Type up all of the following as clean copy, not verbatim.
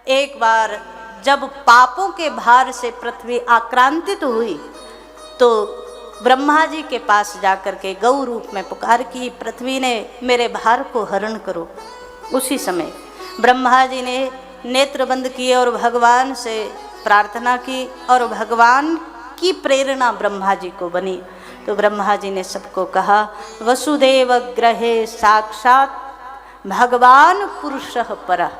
एक बार जब पापों के भार से पृथ्वी आक्रांतित हुई तो ब्रह्मा जी के पास जाकर के गौ रूप में पुकार की, पृथ्वी ने मेरे भार को हरण करो। उसी समय ब्रह्मा जी ने नेत्र बंद किए और भगवान से प्रार्थना की और भगवान की प्रेरणा ब्रह्मा जी को बनी। तो ब्रह्मा जी ने सबको कहा, वसुदेव ग्रहे साक्षात भगवान पुरुषः परः।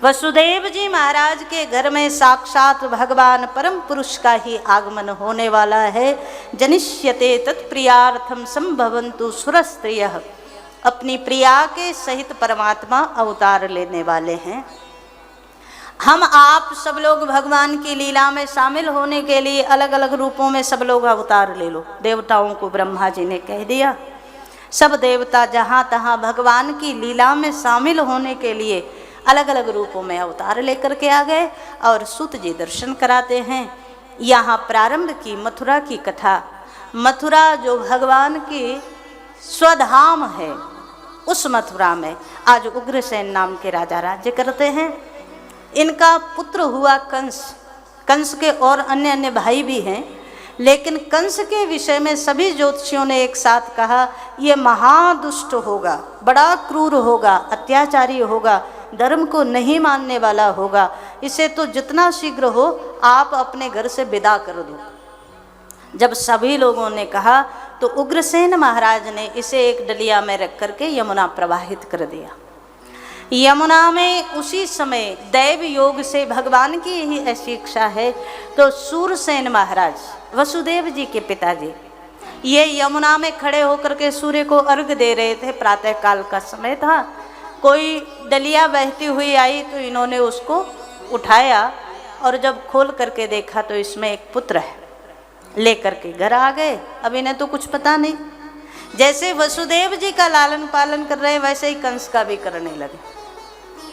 वसुदेव जी महाराज के घर में साक्षात भगवान परम पुरुष का ही आगमन होने वाला है। जनिष्यते तत्प्रियार्थम संभवन्तु सुरस्त्रियः। अपनी प्रिया के सहित परमात्मा अवतार लेने वाले हैं। हम आप सब लोग भगवान की लीला में शामिल होने के लिए अलग अलग रूपों में सब लोग अवतार ले लो। देवताओं को ब्रह्मा जी ने कह दिया, सब देवता जहाँ तहाँ भगवान की लीला में शामिल होने के लिए अलग अलग रूपों में अवतार लेकर के आ गए। और सूत जी दर्शन कराते हैं। यहाँ प्रारंभ की मथुरा की कथा। मथुरा जो भगवान की स्वधाम है, उस मथुरा में आज उग्रसेन नाम के राजा राज्य करते हैं। इनका पुत्र हुआ कंस। कंस के और अन्य अन्य भाई भी हैं, लेकिन कंस के विषय में सभी ज्योतिषियों ने एक साथ कहा, ये महादुष्ट होगा, बड़ा क्रूर होगा, अत्याचारी होगा, धर्म को नहीं मानने वाला होगा। इसे तो जितना शीघ्र हो आप अपने घर से विदा कर दो। जब सभी लोगों ने कहा तो उग्रसेन महाराज ने इसे एक डलिया में रख करके यमुना प्रवाहित कर दिया। यमुना में उसी समय दैव योग से भगवान की ही ऐसी इच्छा है तो सूरसेन महाराज, वसुदेव जी के पिताजी, ये यमुना में खड़े होकर के सूर्य को अर्घ दे रहे थे। प्रातः काल का समय था। कोई डलिया बहती हुई आई तो इन्होंने उसको उठाया और जब खोल करके देखा तो इसमें एक पुत्र है। लेकर के घर आ गए। अब इन्हें तो कुछ पता नहीं। जैसे वसुदेव जी का लालन पालन कर रहे वैसे ही कंस का भी करने लगे।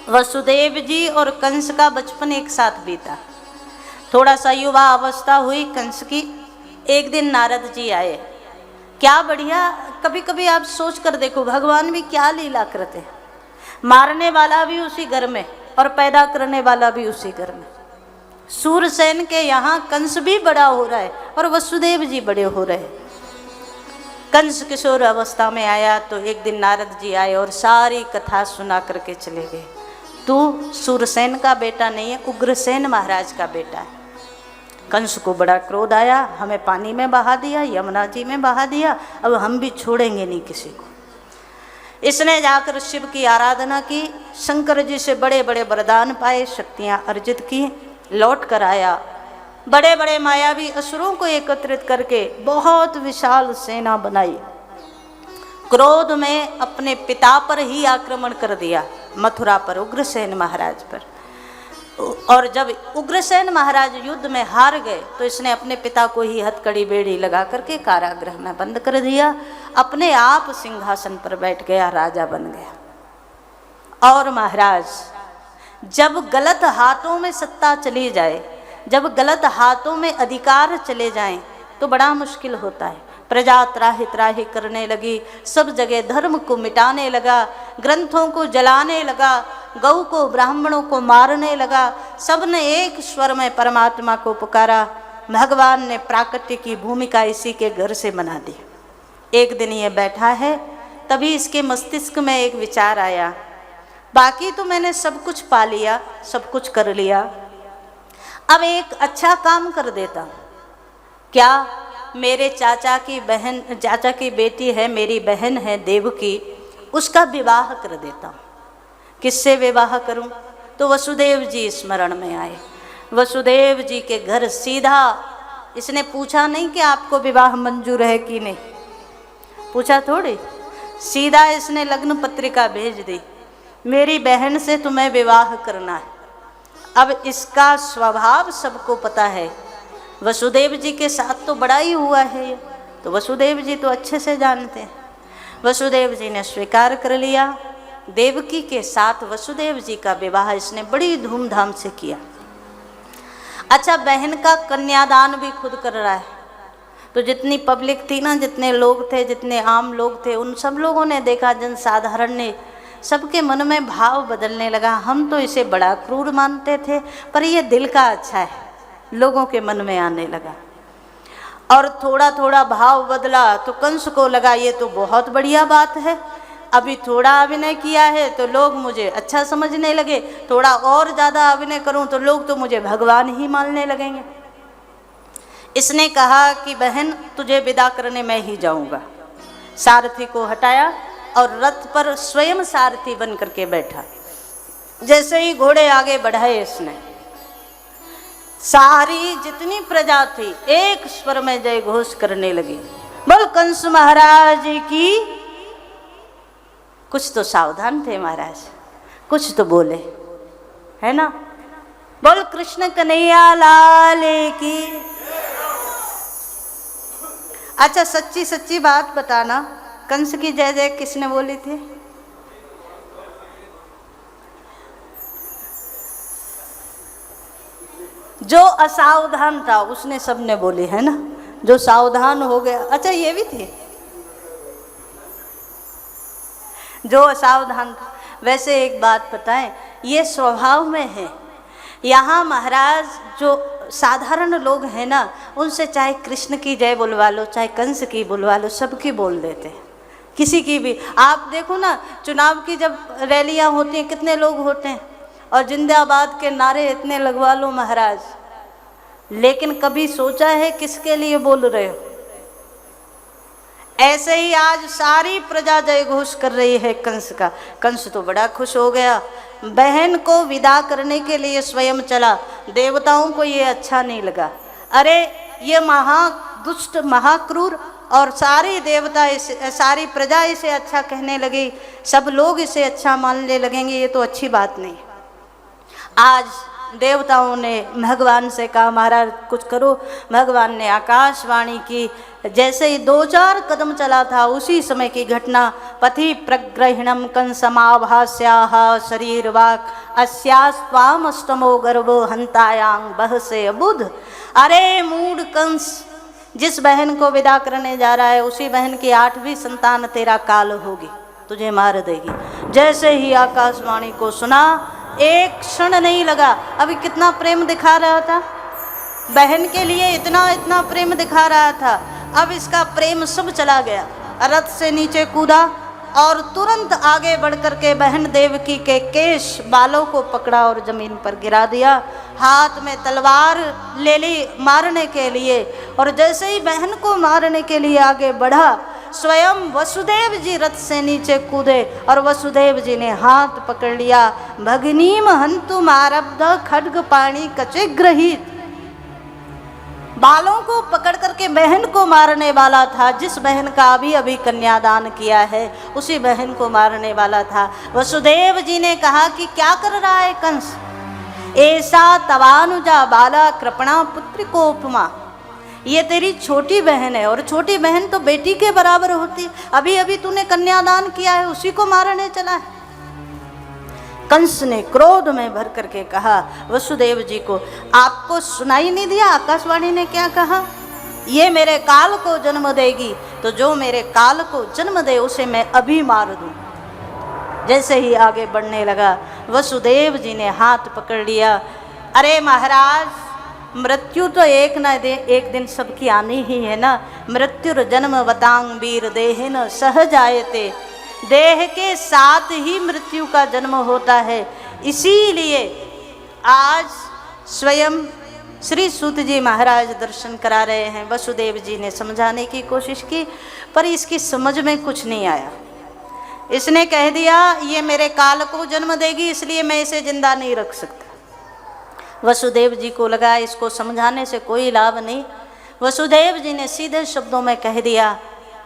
वसुदेव जी और कंस का बचपन एक साथ बीता। थोड़ा सा युवा अवस्था हुई कंस की। एक दिन नारद जी आए। क्या बढ़िया, कभी कभी आप सोच कर देखो भगवान भी क्या लीला करते हैं। मारने वाला भी उसी घर में और पैदा करने वाला भी उसी घर में। सूरसेन के यहाँ कंस भी बड़ा हो रहा है और वसुदेव जी बड़े हो रहे हैं। कंस किशोर अवस्था में आया तो एक दिन नारद जी आए और सारी कथा सुना करके चले गए। तू सूरसेन का बेटा नहीं है, उग्रसेन महाराज का बेटा है। कंस को बड़ा क्रोध आया, हमें पानी में बहा दिया, यमुना जी में बहा दिया, अब हम भी छोड़ेंगे नहीं किसी को। इसने जाकर शिव की आराधना की, शंकर जी से बड़े बड़े वरदान पाए, शक्तियाँ अर्जित की, लौट कर आया। बड़े बड़े मायावी असुरों को एकत्रित करके बहुत विशाल सेना बनाई। क्रोध में अपने पिता पर ही आक्रमण कर दिया, मथुरा पर, उग्रसेन महाराज पर। और जब उग्रसेन महाराज युद्ध में हार गए तो इसने अपने पिता को ही हथकड़ी बेड़ी लगा करके कारागृह में बंद कर दिया। अपने आप सिंहासन पर बैठ गया, राजा बन गया। और महाराज, जब गलत हाथों में सत्ता चली जाए, जब गलत हाथों में अधिकार चले जाएं तो बड़ा मुश्किल होता है। प्रजा त्राहि त्राहि करने लगी, सब जगह धर्म को मिटाने लगा, ग्रंथों को जलाने लगा, गौ को ब्राह्मणों को मारने लगा। सब ने एक स्वर में परमात्मा को पुकारा। भगवान ने प्राकट्य की भूमिका इसी के घर से बना दी। एक दिन ये बैठा है, तभी इसके मस्तिष्क में एक विचार आया, बाकी तो मैंने सब कुछ पा लिया, सब कुछ कर लिया, अब एक अच्छा काम कर देता। क्या? मेरे चाचा की बेटी है, मेरी बहन है देवकी, उसका विवाह कर देता हूँ। किससे विवाह करूँ? तो वसुदेव जी स्मरण में आए। वसुदेव जी के घर सीधा, इसने पूछा नहीं कि आपको विवाह मंजूर है कि नहीं, पूछा थोड़ी, सीधा इसने लग्न पत्रिका भेज दी, मेरी बहन से तुम्हें विवाह करना है। अब इसका स्वभाव सबको पता है, वसुदेव जी के साथ तो बड़ा ही हुआ है, तो वसुदेव जी तो अच्छे से जानते हैं। वसुदेव जी ने स्वीकार कर लिया। देवकी के साथ वसुदेव जी का विवाह इसने बड़ी धूमधाम से किया। अच्छा, बहन का कन्यादान भी खुद कर रहा है। तो जितनी पब्लिक थी ना, जितने लोग थे, जितने आम लोग थे, उन सब लोगों ने देखा, जनसाधारण ने सबके मन में भाव बदलने लगा। हम तो इसे बड़ा क्रूर मानते थे, पर ये दिल का अच्छा है, लोगों के मन में आने लगा। और थोड़ा थोड़ा भाव बदला तो कंस को लगा ये तो बहुत बढ़िया बात है, अभी थोड़ा अभिनय किया है तो लोग मुझे अच्छा समझने लगे, थोड़ा और ज़्यादा अभिनय करूं तो लोग तो मुझे भगवान ही मानने लगेंगे। इसने कहा कि बहन तुझे विदा करने मैं ही जाऊंगा। सारथी को हटाया और रथ पर स्वयं सारथी बन करके बैठा। जैसे ही घोड़े आगे बढ़ाए इसने, सारी जितनी प्रजा थी एक स्वर में जय घोष करने लगी, बोल कंस महाराज की। कुछ तो सावधान थे महाराज, कुछ तो बोले, है ना। बोल कृष्ण कन्हैया लाल की। अच्छा सच्ची सच्ची बात बताना, कंस की जय जय किसने बोली थी? जो असावधान था उसने सबने बोली, है ना। जो सावधान हो गया, अच्छा ये भी थी, जो असावधान था। वैसे एक बात बताएं, ये स्वभाव में है। यहाँ महाराज जो साधारण लोग हैं ना, उनसे चाहे कृष्ण की जय बुलवा लो, चाहे कंस की बुलवा लो, सबकी बोल देते हैं, किसी की भी। आप देखो ना, चुनाव की जब रैलियां होती हैं कितने लोग होते हैं, और जिंदाबाद के नारे इतने लगवा लो महाराज, लेकिन कभी सोचा है किसके लिए बोल रहे हो? ऐसे ही आज सारी प्रजा जय घोष कर रही है कंस का। कंस तो बड़ा खुश हो गया, बहन को विदा करने के लिए स्वयं चला। देवताओं को ये अच्छा नहीं लगा, अरे ये महा दुष्ट महाक्रूर, और सारी देवता इसे, सारी प्रजा इसे अच्छा कहने लगी, सब लोग इसे अच्छा मानने लगेंगे, ये तो अच्छी बात नहीं। आज देवताओं ने भगवान से कहा महाराज कुछ करो। भगवान ने आकाशवाणी की। जैसे ही 2-4 कदम चला था उसी समय की घटना। पथि प्रग्रहिणम कंसमाभास्याः शरीरवाक् अस्यास्त्वामष्टमो गर्भो हंतायांग बहसे अबुध। अरे मूढ़ कंस, जिस बहन को विदा करने जा रहा है उसी बहन की 8वीं संतान तेरा काल होगी, तुझे मार देगी। जैसे ही आकाशवाणी को सुना, एक क्षण नहीं लगा। अभी कितना प्रेम दिखा रहा था बहन के लिए, इतना इतना प्रेम दिखा रहा था, अब इसका प्रेम सब चला गया। रथ से नीचे कूदा और तुरंत आगे बढ़ कर के बहन देवकी के केश बालों को पकड़ा और जमीन पर गिरा दिया। हाथ में तलवार ले ली मारने के लिए, और जैसे ही बहन को मारने के लिए आगे बढ़ा, स्वयं वसुदेव जी रथ से नीचे कूदे और वसुदेव जी ने हाथ पकड़ लिया। भगिनीम हंतुम आरब्ध खड्ग पाणी कचे ग्रहीत। बालों को पकड़ करके बहन को मारने वाला था। जिस बहन का अभी अभी कन्यादान किया है उसी बहन को मारने वाला था। वसुदेव जी ने कहा कि क्या कर रहा है कंस? ऐसा तवानुजा बाला कृपणा पुत्र को उपमा। ये तेरी छोटी बहन है, और छोटी बहन तो बेटी के बराबर होती। अभी अभी तूने कन्यादान किया है, उसी को मारने चला है। कंस ने क्रोध में भर करके कहा वसुदेव जी को, आपको सुनाई नहीं दिया आकाशवाणी ने क्या कहा? ये मेरे काल को जन्म देगी, तो जो मेरे काल को जन्म दे उसे मैं अभी मार दूं। जैसे ही आगे बढ़ने लगा, वसुदेव जी ने हाथ पकड़ लिया। अरे महाराज, मृत्यु तो एक दिन सबकी आनी ही है ना। मृत्युर जन्म वतांग वीर देहिन सहजायते। देह के साथ ही मृत्यु का जन्म होता है। इसीलिए आज स्वयं श्री सूत जी महाराज दर्शन करा रहे हैं। वसुदेव जी ने समझाने की कोशिश की, पर इसकी समझ में कुछ नहीं आया। इसने कह दिया ये मेरे काल को जन्म देगी, इसलिए मैं इसे जिंदा नहीं रख सकता। वसुदेव जी को लगा इसको समझाने से कोई लाभ नहीं। वसुदेव जी ने सीधे शब्दों में कह दिया,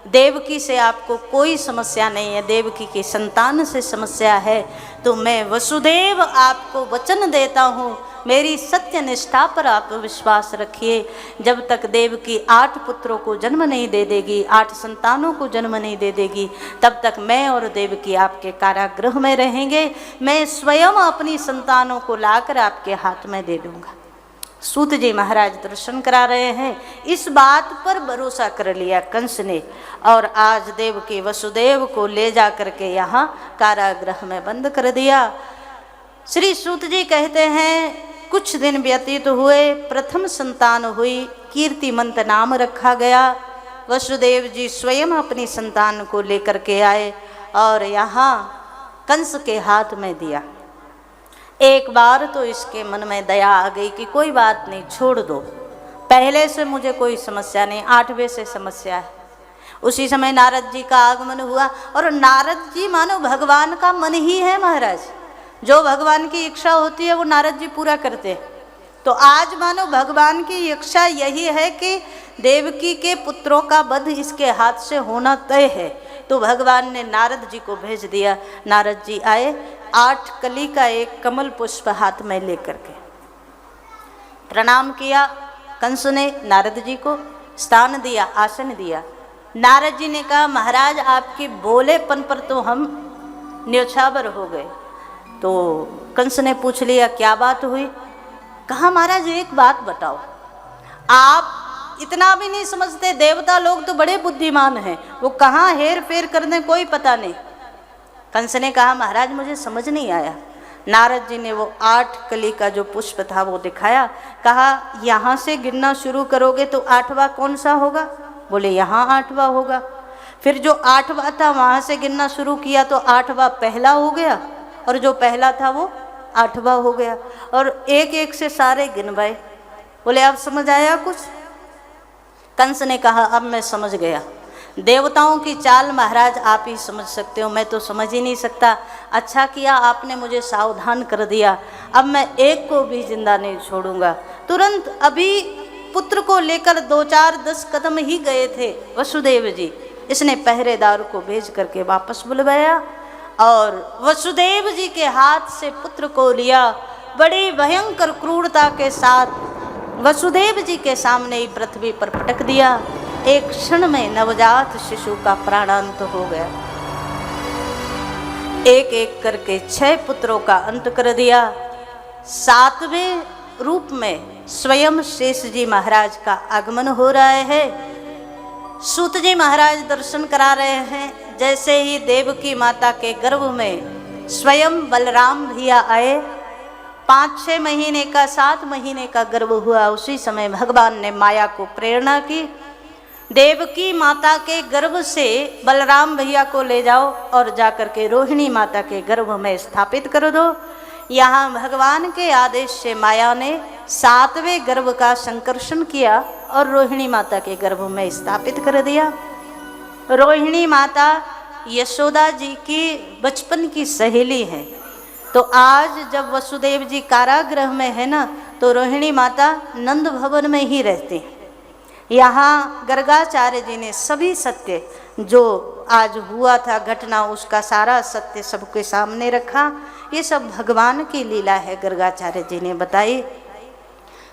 देवकी से आपको कोई समस्या नहीं है, देवकी की संतान से समस्या है। तो मैं वसुदेव आपको वचन देता हूँ, मेरी सत्य निष्ठा पर आप विश्वास रखिए। जब तक देवकी 8 पुत्रों को जन्म नहीं दे देगी, 8 संतानों को जन्म नहीं दे देगी, तब तक मैं और देवकी आपके कारागृह में रहेंगे। मैं स्वयं अपनी संतानों को लाकर आपके हाथ में दे दूंगा। सूत जी महाराज दर्शन करा रहे हैं। इस बात पर भरोसा कर लिया कंस ने और आज देवकी वसुदेव को ले जा करके यहाँ कारागृह में बंद कर दिया। श्री सूत जी कहते हैं कुछ दिन व्यतीत हुए, प्रथम संतान हुई, कीर्तिमंत नाम रखा गया। वसुदेव जी स्वयं अपनी संतान को लेकर के आए और यहाँ कंस के हाथ में दिया। एक बार तो इसके मन में दया आ गई कि कोई बात नहीं, छोड़ दो, पहले से मुझे कोई समस्या नहीं, 8वें से समस्या है। उसी समय नारद जी का आगमन हुआ और नारद जी मानो भगवान का मन ही है महाराज, जो भगवान की इच्छा होती है वो नारद जी पूरा करते। तो आज मानो भगवान की इच्छा यही है कि देवकी के पुत्रों का वध इसके हाथ से होना तय है। तो भगवान ने नारद जी को भेज दिया। नारद जी आए, 8 कली का एक कमल पुष्प हाथ में लेकर के प्रणाम किया। कंस ने नारद जी को स्थान दिया, आसन दिया। नारद जी ने कहा महाराज आपके बोलेपन पर तो हम न्योछावर हो गए। तो कंस ने पूछ लिया क्या बात हुई? कहा महाराज एक बात बताओ, आप इतना भी नहीं समझते, देवता लोग तो बड़े बुद्धिमान हैं, वो कहाँ हेर फेर कर दें कोई पता नहीं। कंस ने कहा महाराज मुझे समझ नहीं आया। नारद जी ने वो 8 कली का जो पुष्प था वो दिखाया। कहा यहाँ से गिनना शुरू करोगे तो 8वां कौन सा होगा? बोले यहाँ 8वां होगा। फिर जो 8वां था वहाँ से गिनना शुरू किया तो 8वां पहला हो गया और जो पहला था वो 8वां हो गया और एक एक से सारे गिनवाए। बोले अब समझ आया कुछ? कंस ने कहा अब मैं समझ गया, देवताओं की चाल महाराज आप ही समझ सकते हो, मैं तो समझ ही नहीं सकता। अच्छा किया आपने मुझे सावधान कर दिया, अब मैं एक को भी जिंदा नहीं छोड़ूंगा। तुरंत अभी पुत्र को लेकर 2-4-10 कदम ही गए थे वसुदेव जी, इसने पहरेदार को भेज करके वापस बुलवाया और वसुदेव जी के हाथ से पुत्र को लिया। बड़ी भयंकर क्रूरता के साथ वसुदेव जी के सामने ही पृथ्वी पर पटक दिया। एक क्षण में नवजात शिशु का प्राणांत हो गया। एक एक करके 6 पुत्रों का अंत कर दिया। 7वें रूप में स्वयं शेष जी महाराज का आगमन हो रहा है। सूत जी महाराज दर्शन करा रहे हैं। जैसे ही देवकी माता के गर्भ में स्वयं बलराम भैया आए, 5-6 महीने का 7 महीने का गर्भ हुआ, उसी समय भगवान ने माया को प्रेरणा की, देवकी माता के गर्भ से बलराम भैया को ले जाओ और जाकर के रोहिणी माता के गर्भ में स्थापित कर दो। यहाँ भगवान के आदेश से माया ने 7वें गर्भ का संकर्षण किया और रोहिणी माता के गर्भ में स्थापित कर दिया। रोहिणी माता यशोदा जी की बचपन की सहेली है। तो आज जब वसुदेव जी कारागृह में है ना, तो रोहिणी माता नंद भवन में ही रहती हैं। यहाँ गर्गाचार्य जी ने सभी सत्य जो आज हुआ था घटना, उसका सारा सत्य सबके सामने रखा। ये सब भगवान की लीला है, गर्गाचार्य जी ने बताई।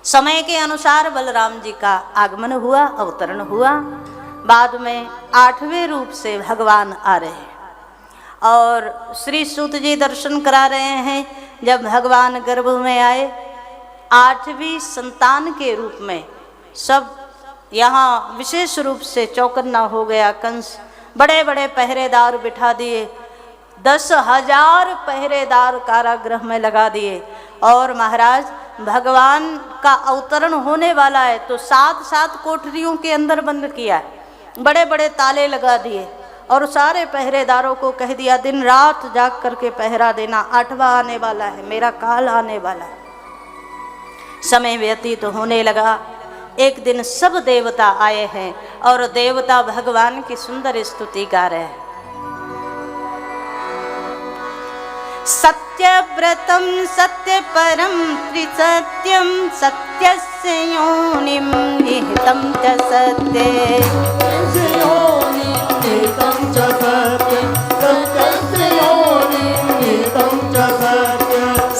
समय के अनुसार बलराम जी का आगमन हुआ, अवतरण हुआ। बाद में 8वें रूप से भगवान आ रहे हैं और श्री सूत जी दर्शन करा रहे हैं। जब भगवान गर्भ में आए 8वीं संतान के रूप में, सब यहाँ विशेष रूप से चौकन्ना हो गया कंस। बड़े बड़े पहरेदार बिठा दिए, 10,000 पहरेदार कारागृह में लगा दिए। और महाराज भगवान का अवतरण होने वाला है तो 7-7 कोठरियों के अंदर बंद किया, बड़े बड़े ताले लगा दिए और सारे पहरेदारों को कह दिया दिन रात जाग करके पहरा देना, 8वां आने वाला है, मेरा काल आने वाला है। समय व्यतीत होने लगा। एक दिन सब देवता आए हैं और देवता भगवान की सुंदर स्तुति गा रहे हैं। सत्यव्रतम सत्य परम त्रिसत्यम सत्यस्य योनिम निहितं च सत्ये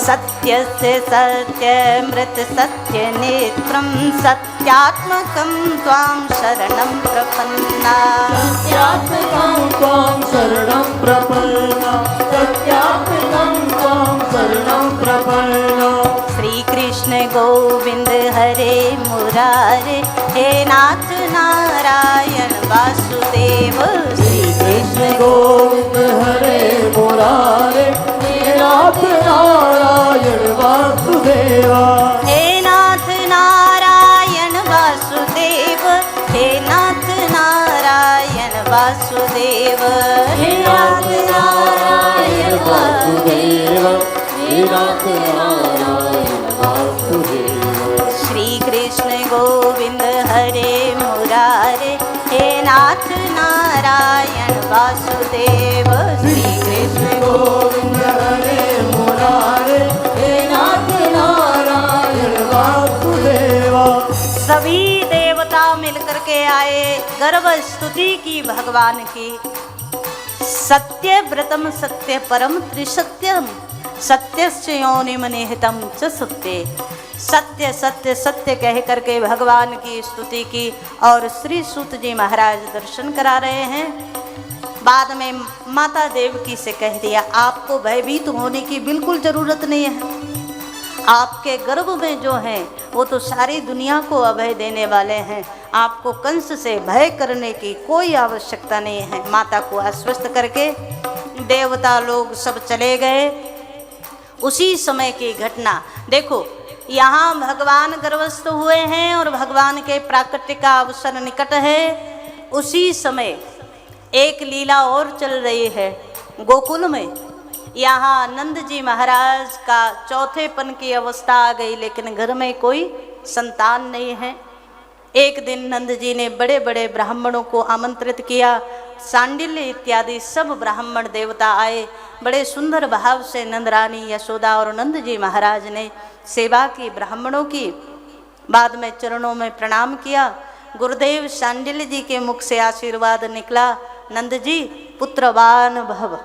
सत्यस्य सत्यमृत सत्यनेत्रं सत्यात्मकं त्वां शरणं प्रपन्ना सत्यात्मकं त्वां शरणं प्रपन्ना सत्यात्मकं त्वां शरणं प्रपन्ना। श्री श्री कृष्ण गोविंद हरे मुरारे, हे नाथ नारायण वासुदेव। श्री कृष्ण गोविंद हरे मुरारे, हे नाथ नारायण वासुदेवा। हे नाथ नारायण वासुदेव, हे नाथ नारायण वासुदेव, हे नाथ नारायण वासुदेवा, हे नाथ नारायण वासुदेवा। श्री कृष्ण गोविंद हरे मुरारे, हे नाथ नारायण वासुदेव। श्री कृष्ण गोविंद हरे मुरारे, हे नाथ नारायण वासुदेवा। सभी देवता मिलकर के आए, गर्व स्तुति की भगवान की। सत्य व्रतम सत्य परम त्रिसत्यम, सत्यस्य योनिम निहितम च सत्ये। सत्य सत्य सत्य कह करके भगवान की स्तुति की और श्री सूत जी महाराज दर्शन करा रहे हैं। बाद में माता देवकी से कह दिया, आपको भयभीत होने की बिल्कुल जरूरत नहीं है। आपके गर्भ में जो हैं वो तो सारी दुनिया को अभय देने वाले हैं, आपको कंस से भय करने की कोई आवश्यकता नहीं है। माता को आश्वस्त करके देवता लोग सब चले गए। उसी समय की घटना देखो, यहाँ भगवान गर्भस्थ हुए हैं और भगवान के प्राकट्य का अवसर निकट है। उसी समय एक लीला और चल रही है गोकुल में। यहाँ नंद जी महाराज का चौथेपन की अवस्था आ गई, लेकिन घर में कोई संतान नहीं है। एक दिन नंद जी ने बड़े बड़े ब्राह्मणों को आमंत्रित किया। सांडिल्य इत्यादि सब ब्राह्मण देवता आए। बड़े सुंदर भाव से नंद रानी यशोदा और नंद जी महाराज ने सेवा की ब्राह्मणों की। बाद में चरणों में प्रणाम किया। गुरुदेव सांडिल्य जी के मुख से आशीर्वाद निकला, नंद जी पुत्रवान भव।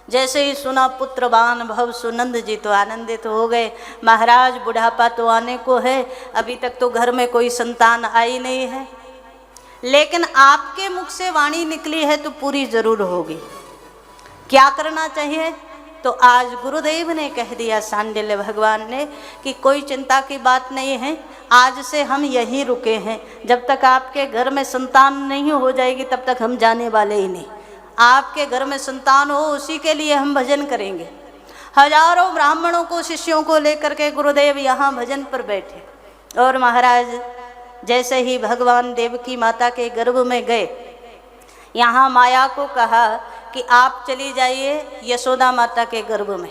जैसे ही सुना पुत्रवान भव, सुनंद जी तो आनंदित हो गए। महाराज बुढ़ापा तो आने को है, अभी तक तो घर में कोई संतान आई नहीं है, लेकिन आपके मुख से वाणी निकली है तो पूरी जरूर होगी। क्या करना चाहिए? तो आज गुरुदेव ने कह दिया, सांडिल्य भगवान ने, कि कोई चिंता की बात नहीं है, आज से हम यहीं रुके हैं। जब तक आपके घर में संतान नहीं हो जाएगी तब तक हम जाने वाले ही नहीं। आपके घर में संतान हो उसी के लिए हम भजन करेंगे। हजारों ब्राह्मणों को, शिष्यों को लेकर के गुरुदेव यहाँ भजन पर बैठे। और महाराज जैसे ही भगवान देवकी माता के गर्भ में गए, यहाँ माया को कहा कि आप चली जाइए यशोदा माता के गर्भ में।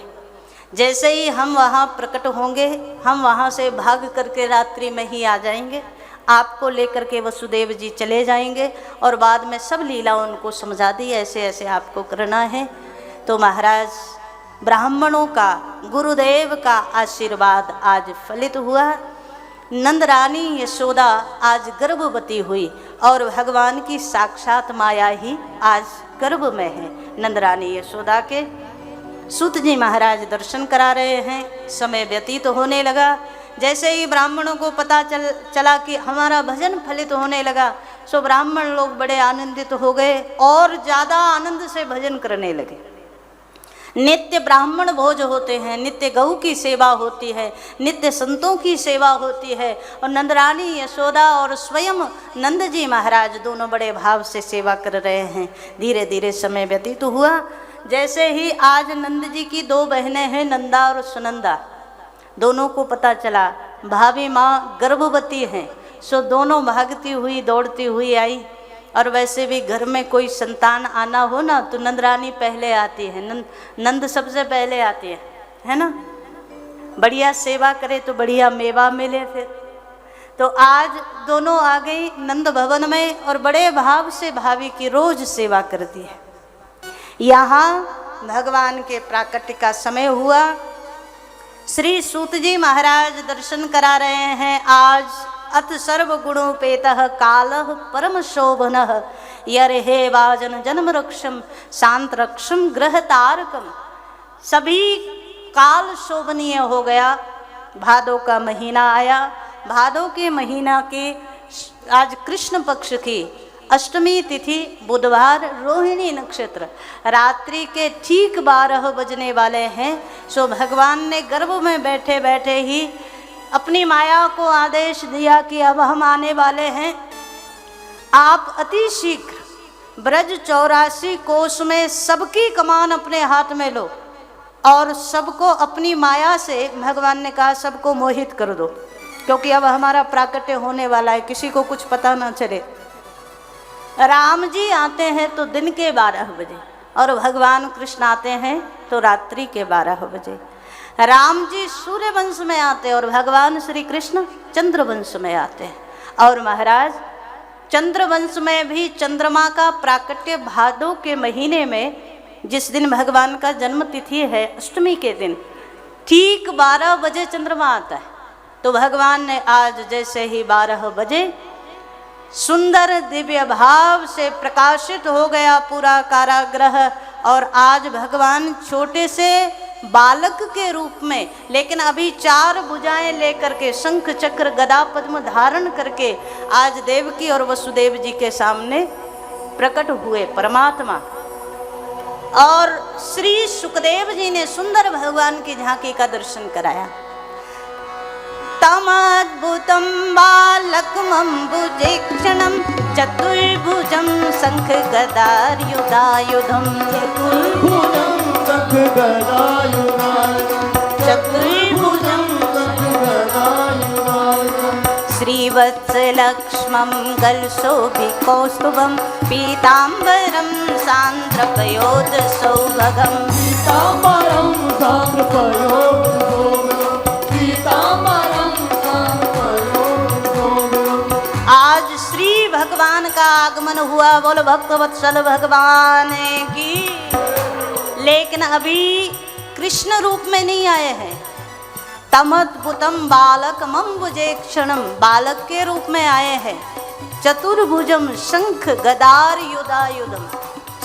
जैसे ही हम वहाँ प्रकट होंगे, हम वहाँ से भाग करके रात्रि में ही आ जाएंगे। आपको लेकर के वसुदेव जी चले जाएंगे और बाद में सब लीला उनको समझा दी, ऐसे ऐसे आपको करना है। तो महाराज ब्राह्मणों का, गुरुदेव का आशीर्वाद आज फलित हुआ। नंद रानी यशोदा आज गर्भवती हुई और भगवान की साक्षात माया ही आज गर्भ में है। नंद रानी यशोदा के सूत जी महाराज दर्शन करा रहे हैं। समय व्यतीत होने लगा। जैसे ही ब्राह्मणों को पता चला कि हमारा भजन फलित होने लगा, सो ब्राह्मण लोग बड़े आनंदित हो गए और ज़्यादा आनंद से भजन करने लगे। नित्य ब्राह्मण भोज होते हैं, नित्य गौ की सेवा होती है, नित्य संतों की सेवा होती है। और नंदरानी यशोदा और स्वयं नंद जी महाराज दोनों बड़े भाव से सेवा कर रहे हैं। धीरे धीरे समय व्यतीत हुआ। जैसे ही आज नंद जी की दो बहनें हैं, नंदा और सुनंदा, दोनों को पता चला भाभी माँ गर्भवती हैं, सो दोनों भागती हुई दौड़ती हुई आई। और वैसे भी घर में कोई संतान आना हो ना तो नंद रानी पहले आती है, नंद सबसे पहले आती है ना। बढ़िया सेवा करे तो बढ़िया मेवा मिले फिर। तो आज दोनों आ गई नंद भवन में और बड़े भाव से भाभी की रोज सेवा करती है। यहाँ भगवान के प्राकट्य का समय हुआ। श्री सूत जी महाराज दर्शन करा रहे हैं। आज अथ सर्वगुणोपेतः कालः परम शोभनः यर्हे वाजन जन्म रक्षम शांत रक्षम ग्रह तारकम। सभी काल शोभनीय हो गया। भादों का महीना आया। भादों के महीना के आज कृष्ण पक्ष की अष्टमी तिथि बुधवार, रोहिणी नक्षत्र, रात्रि के ठीक 12 बजने वाले हैं। सो भगवान ने गर्भ में बैठे बैठे ही अपनी माया को आदेश दिया कि अब हम आने वाले हैं, आप अति शीघ्र ब्रज 84 कोस में सबकी कमान अपने हाथ में लो और सबको अपनी माया से, भगवान ने कहा, सबको मोहित कर दो, क्योंकि अब हमारा प्राकट्य होने वाला है, किसी को कुछ पता ना चले। राम जी आते हैं तो दिन के 12 बजे और भगवान कृष्ण आते हैं तो रात्रि के 12 बजे। राम जी सूर्य वंश में आते और भगवान श्री कृष्ण चंद्र वंश में आते हैं। और महाराज चंद्र वंश में भी चंद्रमा का प्राकट्य भादों के महीने में, जिस दिन भगवान का जन्म तिथि है अष्टमी के दिन, ठीक 12 बजे चंद्रमा आता है। तो भगवान ने आज जैसे ही 12 बजे सुंदर दिव्य भाव से प्रकाशित हो गया पूरा कारागृह, और आज भगवान छोटे से बालक के रूप में, लेकिन अभी 4 भुजाएं लेकर के, शंख चक्र गदा पद्म धारण करके आज देवकी और वसुदेव जी के सामने प्रकट हुए परमात्मा। और श्री सुखदेव जी ने सुंदर भगवान की झांकी का दर्शन कराया। तमद्भुतं बालकमम्बुजेक्षणं चतुर्भुजं शंख गदायुधायुधं, चतुर्भुजं शंख गदायुधायुधं, चतुर्भुजं श्रीवत्सलक्ष्मं गलशोभिकौस्तुभं पीताम्बरं सान्द्रपयोधसौभगं, पीताम्बरं सान्द्रपयोधसौभगं, पीताम्बरं सान्द्रपयोधसौभगं। आज श्री भगवान का आगमन हुआ, बोल भक्तवत्सल भगवान की। लेकिन अभी कृष्ण रूप में नहीं आए हैं। तमद्भुतम बालकमम्बुजेक्षणम, बालक के रूप में आए हैं। चतुर्भुजम शंख गदार युधायुधम,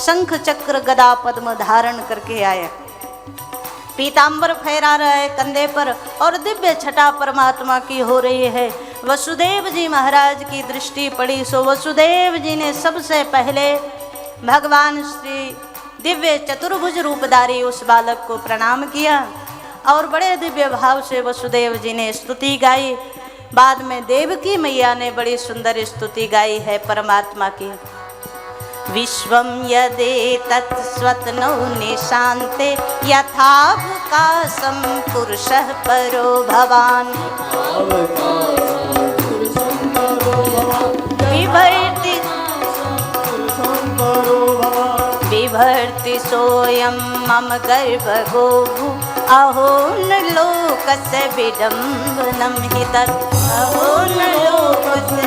शंख चक्र गदा पद्म धारण करके आए। पीतांबर फहरा रहे कंधे पर और दिव्य छटा परमात्मा की हो रही है। वसुदेव जी महाराज की दृष्टि पड़ी, सो वसुदेव जी ने सबसे पहले भगवान श्री दिव्य चतुर्भुज रूपधारी उस बालक को प्रणाम किया और बड़े दिव्य भाव से वसुदेव जी ने स्तुति गाई। बाद में देवकी मैया ने बड़ी सुंदर स्तुति गाई है परमात्मा की। विश्वं यदेतत् स्वतनो निशान्ते यथावकाशं पुरुषः परो भवान्, बिभर्ति सोऽयं मम गर्भगोभु, अहो न लोकस्य विडम्बनं हि तत्, अहो न लोकस्य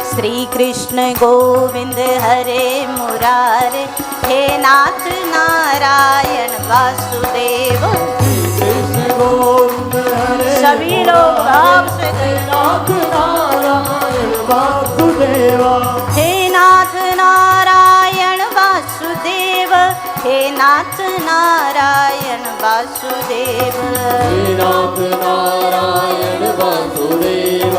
श्री कृष्ण गोविंद हरे मुरारे, हे नाथ नारायण वासुदेव। कृष्ण गोविंद हरे सभी लोग भाव से नाथ नारायण वासुदेव, हे नाथ नारायण वासुदेव, हे नाथ नारायण वासुदेव, हे नाथ नारायण वासुदेव,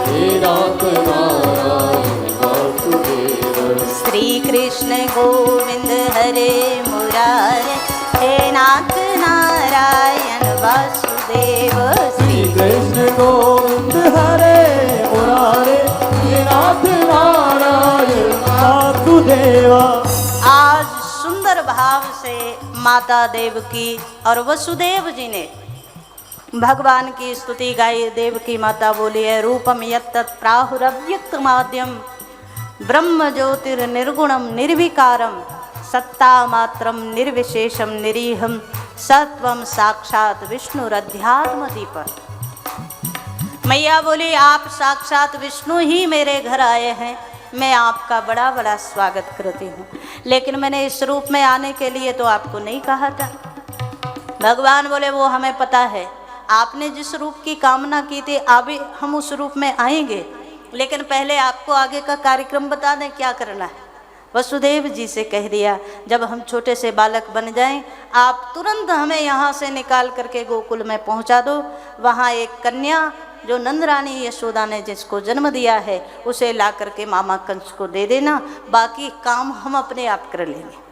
हे नाथ नारायण वासुदेव। श्री कृष्ण गोविंद हरे मुरारे, हे नाथ नारायण वासुदेव। श्री कृष्ण गोविंद हरे मुरारे, हे नाथ नारायण वासुदेव। आज सुंदर भाव से माता देवकी और वसुदेव जी ने भगवान की स्तुति गाई। देवकी माता बोली है, रूपम यत्तत् प्राहुरव्यक्त माध्यम ब्रह्म ज्योतिर्निर्गुणम निर्विकारम सत्ता मात्रम निर्विशेषम निरीहम सत्वम साक्षात विष्णुरध्यात्म दीप। मैया बोली, आप साक्षात विष्णु ही मेरे घर आए हैं, मैं आपका बड़ा बड़ा स्वागत करती हूँ। लेकिन मैंने इस रूप में आने के लिए तो आपको नहीं कहा था। भगवान बोले, वो हमें पता है, आपने जिस रूप की कामना की थी अभी हम उस रूप में आएंगे, लेकिन पहले आपको आगे का कार्यक्रम बता दें क्या करना है। वसुदेव जी से कह दिया, जब हम छोटे से बालक बन जाएं, आप तुरंत हमें यहाँ से निकाल करके गोकुल में पहुँचा दो। वहाँ एक कन्या जो नंद रानी यशोदा ने जिसको जन्म दिया है उसे ला करके मामा कंस को दे देना, बाकी काम हम अपने आप कर लेंगे।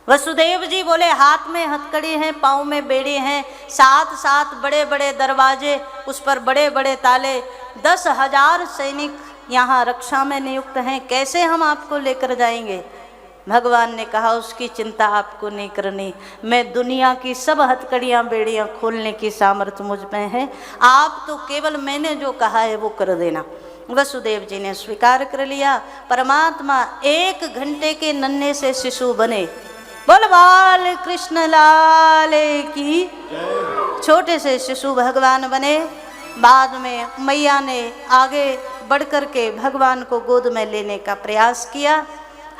वसुदेव जी बोले हाथ में हथकड़ी है, पाँव में बेड़ी हैं, 7 बड़े बड़े दरवाजे, उस पर बड़े बड़े ताले, 10,000 सैनिक यहाँ रक्षा में नियुक्त हैं, कैसे हम आपको लेकर जाएंगे। भगवान ने कहा उसकी चिंता आपको नहीं करनी, मैं दुनिया की सब हथकड़ियाँ बेड़ियाँ खोलने की सामर्थ्य मुझ में है, आप तो केवल मैंने जो कहा है वो कर देना। वसुदेव जी ने स्वीकार कर लिया। परमात्मा 1 घंटे के नन्हे से शिशु बने। बोल बाल कृष्ण लाल की। छोटे से शिशु भगवान बने। बाद में मैया ने आगे बढ़ कर के भगवान को गोद में लेने का प्रयास किया।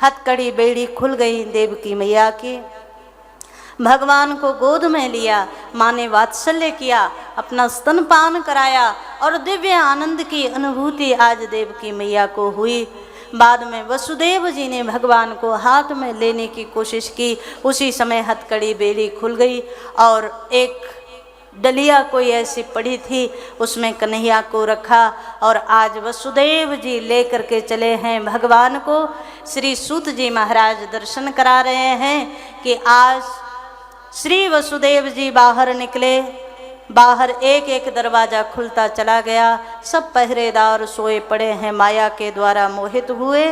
हथकड़ी बेड़ी खुल गई देवकी मैया की। भगवान को गोद में लिया, माँ ने वात्सल्य किया, अपना स्तनपान कराया और दिव्य आनंद की अनुभूति आज देवकी मैया को हुई। बाद में वसुदेव जी ने भगवान को हाथ में लेने की कोशिश की, उसी समय हथकड़ी बेड़ी खुल गई और एक डलिया कोई ऐसी पड़ी थी, उसमें कन्हैया को रखा और आज वसुदेव जी लेकर के चले हैं भगवान को। श्री सूत जी महाराज दर्शन करा रहे हैं कि आज श्री वसुदेव जी बाहर निकले। बाहर एक एक दरवाज़ा खुलता चला गया। सब पहरेदार सोए पड़े हैं, माया के द्वारा मोहित हुए।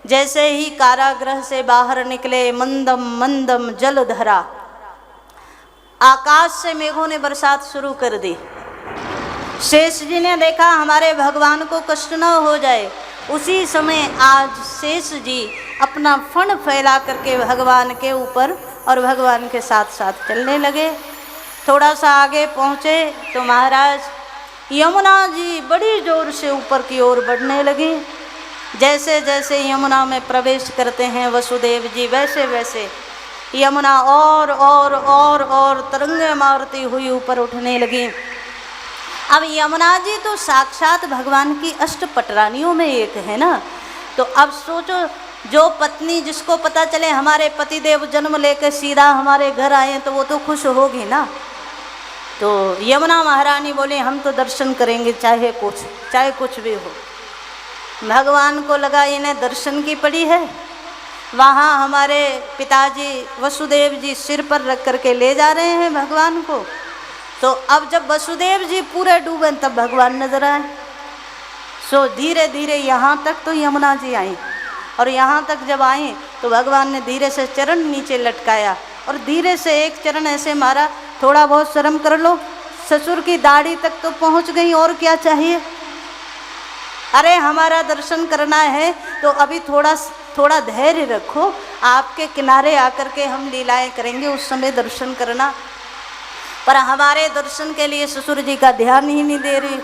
जैसे ही कारागृह से बाहर निकले, मंदम मंदम जल धरा, आकाश से मेघों ने बरसात शुरू कर दी। शेष जी ने देखा हमारे भगवान को कष्ट न हो जाए। उसी समय आज शेष जी अपना फण फैला करके भगवान के ऊपर और भगवान के साथ साथ चलने लगे। थोड़ा सा आगे पहुँचे तो महाराज यमुना जी बड़ी जोर से ऊपर की ओर बढ़ने लगी। जैसे जैसे यमुना में प्रवेश करते हैं वसुदेव जी, वैसे वैसे यमुना और तरंगे मारती हुई ऊपर उठने लगी। अब यमुना जी तो साक्षात भगवान की अष्टपटरानियों में एक है ना। तो अब सोचो, जो पत्नी जिसको पता चले हमारे पतिदेव जन्म लेकर सीधा हमारे घर आए तो वो तो खुश होगी ना। तो यमुना महारानी बोले हम तो दर्शन करेंगे चाहे कुछ भी हो। भगवान को लगा इन्हें दर्शन की पड़ी है। वहाँ हमारे पिताजी वसुदेव जी सिर पर रख करके ले जा रहे हैं भगवान को। तो अब जब वसुदेव जी पूरे डूबे तब भगवान नजर आए। सो धीरे धीरे यहाँ तक तो यमुना जी आई और यहाँ तक जब आई तो भगवान ने धीरे से चरण नीचे लटकाया और धीरे से एक चरण ऐसे मारा, थोड़ा बहुत शर्म कर लो, ससुर की दाढ़ी तक तो पहुँच गई, और क्या चाहिए। अरे हमारा दर्शन करना है तो अभी थोड़ा धैर्य रखो, आपके किनारे आकर के हम लीलाएं करेंगे, उस समय दर्शन करना। पर हमारे दर्शन के लिए ससुर जी का ध्यान ही नहीं दे रही।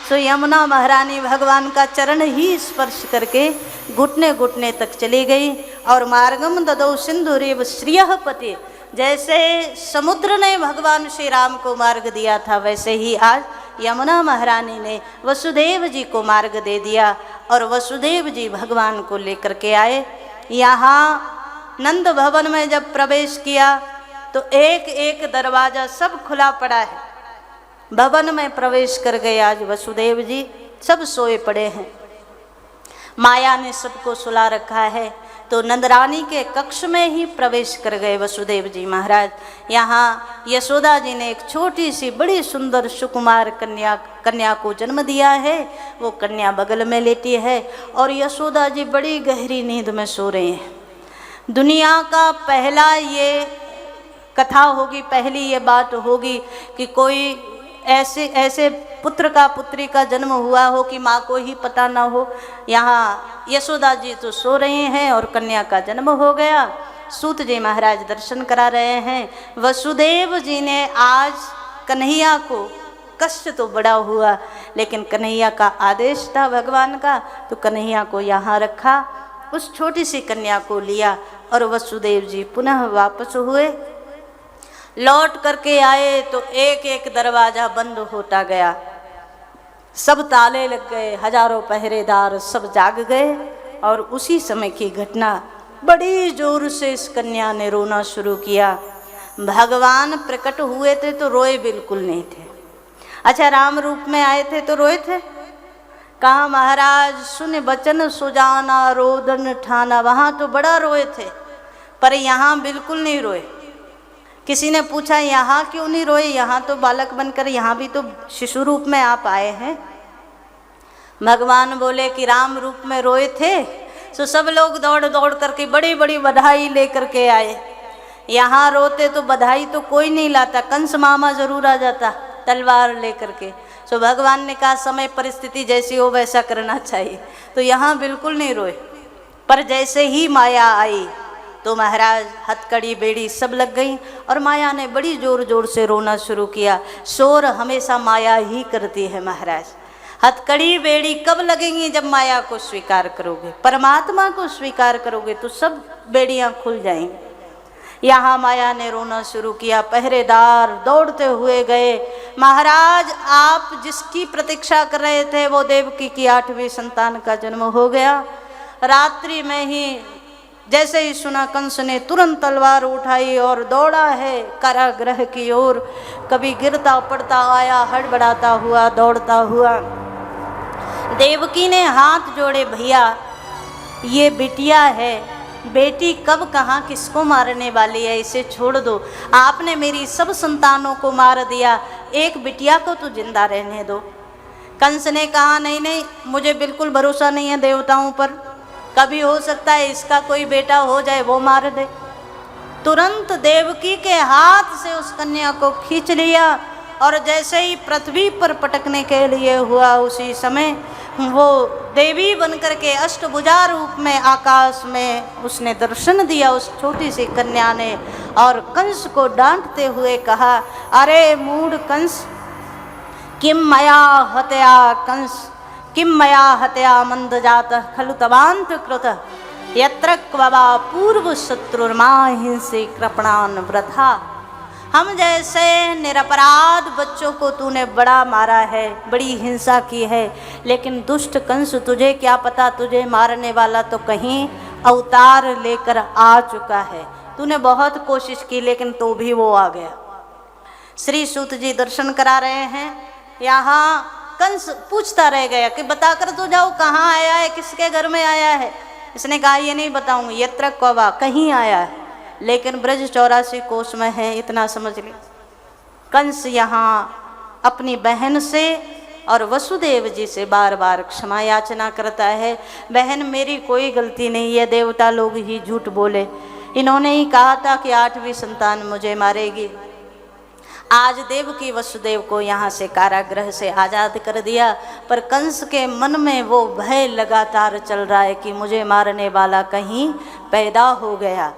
सो यमुना महारानी भगवान का चरण ही स्पर्श करके घुटने घुटने तक चली गई और मार्गम ददौ सिंधुरेव श्रियः पते। जैसे समुद्र ने भगवान श्री राम को मार्ग दिया था, वैसे ही आज यमुना महारानी ने वसुदेव जी को मार्ग दे दिया और वसुदेव जी भगवान को लेकर के आए। यहाँ नंद भवन में जब प्रवेश किया तो एक एक दरवाज़ा सब खुला पड़ा है। भवन में प्रवेश कर गए आज वसुदेव जी, सब सोए पड़े हैं। माया ने सबको सुला रखा है। तो नंदरानी के कक्ष में ही प्रवेश कर गए वसुदेव जी महाराज। यहाँ यशोदा जी ने एक छोटी सी बड़ी सुंदर सुकुमार कन्या को जन्म दिया है। वो कन्या बगल में लेटी है और यशोदा जी बड़ी गहरी नींद में सो रही हैं। दुनिया का पहला ये कथा होगी, पहली ये बात होगी कि कोई ऐसे पुत्र का पुत्री का जन्म हुआ हो कि माँ को ही पता ना हो। यहाँ यशोदा जी तो सो रही हैं और कन्या का जन्म हो गया। सूत जी महाराज दर्शन करा रहे हैं। वसुदेव जी ने आज कन्हैया को, कष्ट तो बड़ा हुआ लेकिन कन्हैया का आदेश था भगवान का, तो कन्हैया को यहाँ रखा, उस छोटी सी कन्या को लिया और वसुदेव जी पुनः वापस हुए। लौट करके आए तो एक एक दरवाज़ा बंद होता गया, सब ताले लग गए, हजारों पहरेदार सब जाग गए। और उसी समय की घटना, बड़ी जोर से इस कन्या ने रोना शुरू किया। भगवान प्रकट हुए थे तो रोए बिल्कुल नहीं थे। अच्छा, राम रूप में आए थे तो रोए थे? कहा महाराज सुन बचन सुजाना रोदन ठाना, वहाँ तो बड़ा रोए थे, पर यहाँ बिल्कुल नहीं रोए। किसी ने पूछा यहाँ क्यों नहीं रोए, यहाँ तो बालक बनकर, यहाँ भी तो शिशु रूप में आप आए हैं। भगवान बोले कि राम रूप में रोए थे तो सब लोग दौड़ दौड़ करके बड़ी बड़ी बधाई लेकर के आए। यहाँ रोते तो बधाई तो कोई नहीं लाता, कंस मामा जरूर आ जाता तलवार लेकर के। तो भगवान ने कहा समय परिस्थिति जैसी हो वैसा करना चाहिए, तो यहाँ बिल्कुल नहीं रोए। पर जैसे ही माया आई तो महाराज हथकड़ी बेड़ी सब लग गई और माया ने बड़ी जोर जोर से रोना शुरू किया। शोर हमेशा माया ही करती है महाराज। हथकड़ी बेड़ी कब लगेंगी? जब माया को स्वीकार करोगे, परमात्मा को स्वीकार करोगे तो सब बेड़ियां खुल जाएंगी। यहाँ माया ने रोना शुरू किया, पहरेदार दौड़ते हुए गए। महाराज आप जिसकी प्रतीक्षा कर रहे थे वो देवकी की 8वीं संतान का जन्म हो गया। रात्रि में ही जैसे ही सुना कंस ने तुरंत तलवार उठाई और दौड़ा है कारागृह की ओर। कभी गिरता पड़ता आया, हड़बड़ाता हुआ, दौड़ता हुआ। देवकी ने हाथ जोड़े, भैया ये बिटिया है, बेटी कब कहाँ किसको मारने वाली है, इसे छोड़ दो। आपने मेरी सब संतानों को मार दिया, एक बिटिया को तो जिंदा रहने दो। कंस ने कहा नहीं नहीं, मुझे बिल्कुल भरोसा नहीं है देवताओं पर, कभी हो सकता है इसका कोई बेटा हो जाए वो मार दे। तुरंत देवकी के हाथ से उस कन्या को खींच लिया और जैसे ही पृथ्वी पर पटकने के लिए हुआ उसी समय वो देवी बनकर के अष्टभुजा रूप में आकाश में उसने दर्शन दिया उस छोटी सी कन्या ने। और कंस को डांटते हुए कहा, अरे मूढ़ कंस, किम मया हत्या कंस, किम मया हत्या मंद जातः खलु तवांत कृतः यत्र क्ववा पूर्व शत्रुर्माहिंसी कृपणान वृथा। हम जैसे निरपराध बच्चों को तूने बड़ा मारा है, बड़ी हिंसा की है, लेकिन दुष्ट कंस तुझे क्या पता, तुझे मारने वाला तो कहीं अवतार लेकर आ चुका है। तूने बहुत कोशिश की लेकिन तो भी वो आ गया। श्री सूत जी दर्शन करा रहे हैं। यहाँ कंस पूछता रह गया कि बताकर तो जाओ कहाँ आया है, किसके घर में आया है। इसने कहा ये नहीं बताऊंगी, यत्र क्ववा, कहीं आया है, लेकिन ब्रज 84 कोस में है, इतना समझ ले। कंस यहाँ अपनी बहन से और वसुदेव जी से बार बार क्षमा याचना करता है। बहन मेरी कोई गलती नहीं है, देवता लोग ही झूठ बोले, इन्होंने ही कहा था कि 8वीं संतान मुझे मारेगी। आज देवकी वसुदेव को यहाँ से कारागृह से आज़ाद कर दिया, पर कंस के मन में वो भय लगातार चल रहा है कि मुझे मारने वाला कहीं पैदा हो गया।